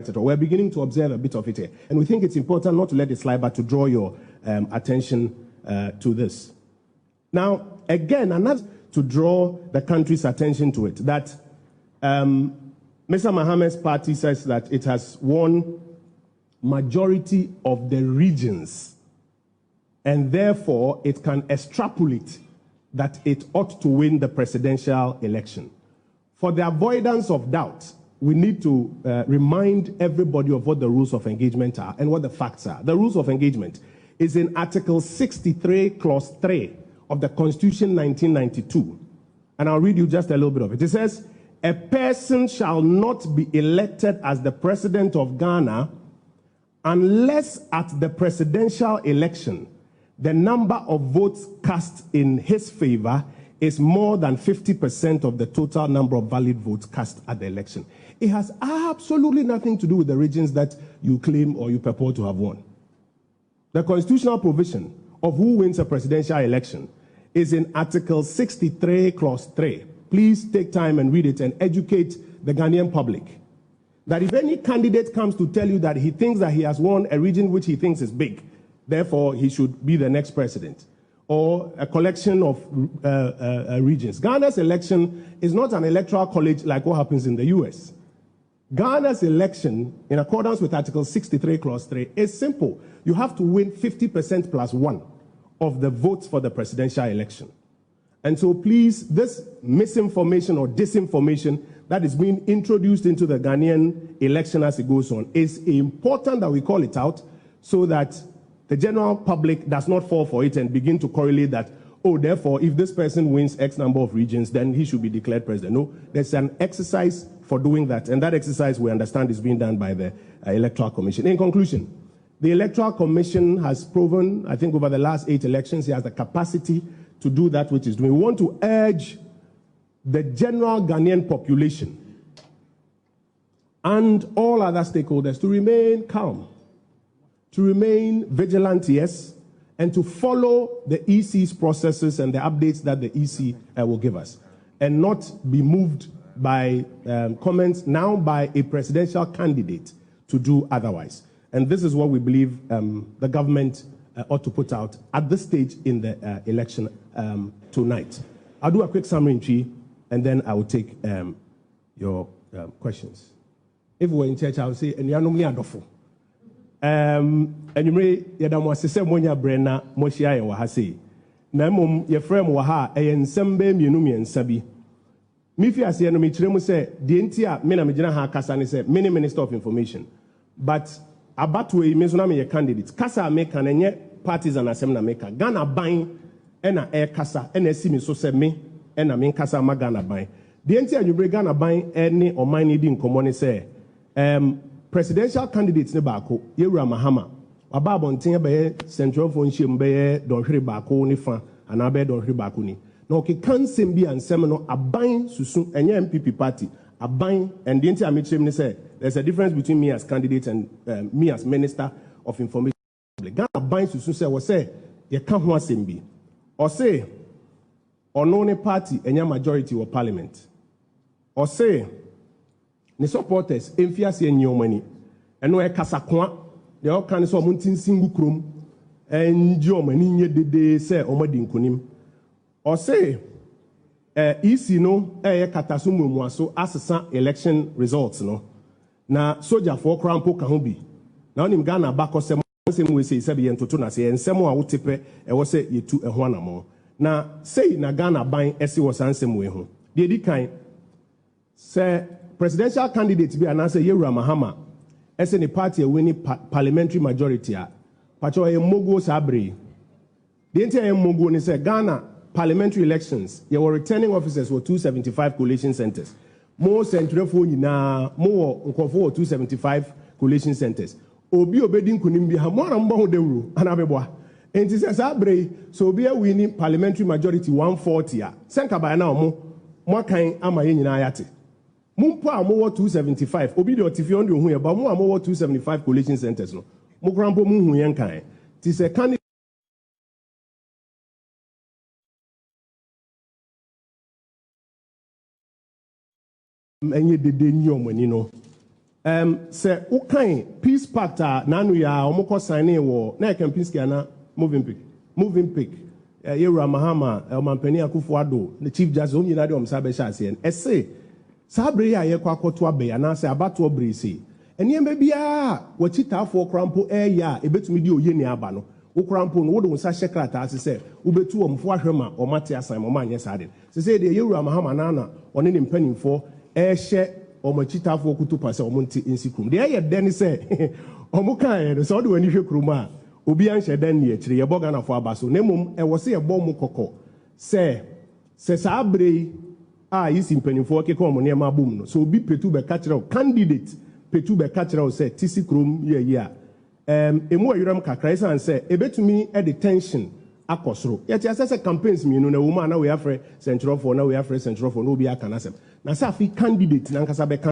We're beginning to observe a bit of it here. And we think it's important not to let it slide, but to draw your attention to this. Now, again, another to draw the country's attention to it, that Mr. Mohammed's party says that it has won majority of the regions, and therefore it can extrapolate that it ought to win the presidential election. For the avoidance of doubt, we need to remind everybody of what the rules of engagement are and what the facts are. The rules of engagement is in Article 63, Clause 3 of the Constitution 1992. And I'll read you just a little bit of it. It says, a person shall not be elected as the president of Ghana unless at the presidential election, the number of votes cast in his favor is more than 50% of the total number of valid votes cast at the election. It has absolutely nothing to do with the regions that you claim or you purport to have won. The constitutional provision of who wins a presidential election is in Article 63, Clause 3. Please take time and read it and educate the Ghanaian public. That if any candidate comes to tell you that he thinks that he has won a region which he thinks is big, therefore he should be the next president, or a collection of regions. Ghana's election is not an electoral college like what happens in the US. Ghana's election, in accordance with Article 63, Clause 3, is simple. You have to win 50% plus 1 of the votes for the presidential election. And so please, this misinformation or disinformation that is being introduced into the Ghanaian election as it goes on is important that we call it out so that the general public does not fall for it and begin to correlate that, oh, therefore, if this person wins X number of regions, then he should be declared president. No, there's an exercise for doing that, and that exercise, we understand, is being done by the Electoral Commission. In conclusion, the Electoral Commission has proven, I think over the last 8 elections, it has the capacity to do that which is doing. We want to urge the general Ghanaian population and all other stakeholders to remain calm, to remain vigilant, yes, and to follow the EC's processes and the updates that the EC will give us, and not be moved by comments now by a presidential candidate to do otherwise. And this is what we believe the government ought to put out at this stage in the election tonight. I'll do a quick summary, Chi, and then I will take your questions. If we were in church, I would say, and you are normally adofo. And you may yadamo se monya brena moshia wa ha sei na mom ye frem wa ha e nsem ba mienu miensa bi mi fi ase no mi kire mu se de enti a me na me gina ha kasa ne se mini minister of information but abatwe me so na me ye candidate kasa me kan enye partisan asem na me ka Ghana ban e na e kasa e na si mi so se me e na me kasa ma Ghana ban de enti anwubre Ghana ban e ne oman ni di nkomo ne se presidential candidates ne baako Yewura Mahama waba abonten be central for nhiem be donhwere baako ne fa ana be donhwere baako ni na okekansem bi ansem no aban susu enye NPP party aban and the entire meeting ne say there's a difference between me as candidate and me as minister of information. Ghana aban susu say we say ye ka ho asem bi o say ono ne party enye majority of parliament o say ne supporters emfiase enyomani eno e kasakwa de o kan so omuntinsingu krom enji omani nye dede se omadi nkonim o say EC no kataso muaso asesa election results no na soldier for krampo ka ho bi na onim Ghana bakosem we say se be entoto na se ensem a wotepe e wo se yetu eho anamo na say na Ghana ban ese wo sansem we ho de di kan se presidential candidate bi anase Yewura Mahama ese ne party a winning parliamentary majority a pacho e mogo sabre the entire mogo ne say Ghana parliamentary elections there were returning officers for 275 collation centers more central for nyina more nkofo 275 collation centers obi obedi nkunim bi ha mo na mbo ho dewuro anabeboa enti say sabre so obi a winning parliamentary majority 140 a senka ba na mo kan ama ye nyina ayate Mumpo amowo 275 obi de otifi on de hu ye ba mo amowo 275 collation centers no mo krampo mu hu ye nkan ti se kan enye dede nyi omani no Say okay, peace pact nanu ya omoko signing wo na Kempinski ana moving pick Yewura Mahama Mampani Akufo-Addo the chief justice on nyina de omsa be sha ase ese sabre ya ye kwa akoto abe ana se abato brese eniem bia wachitafo krampo ya ebetumi di oye ni aba no ukrampo no wo de unsa shekrata ase se ubetu omfo ahwema omate asan mo manye sade se de Yewura Mahama na one ne mpanimfo ehye omachitafo kutupa se omonti insikrum de ye den se omukan ye so de wani hwe kruma obi anhye dan ne akire ye boga na fo abaso nemum ewo se ye bom kokko se sabre isi mpanimfo keke omone ma bom no so obi petu be catcher candidate petu be catcher se tisikrum ye a emu ayuram kakra isan se ebetumi e detention akosoro yeti asese campaigns mi no na woma na we afre central for na we afre central for no obi aka na sem na sa fi candidate na nkasa be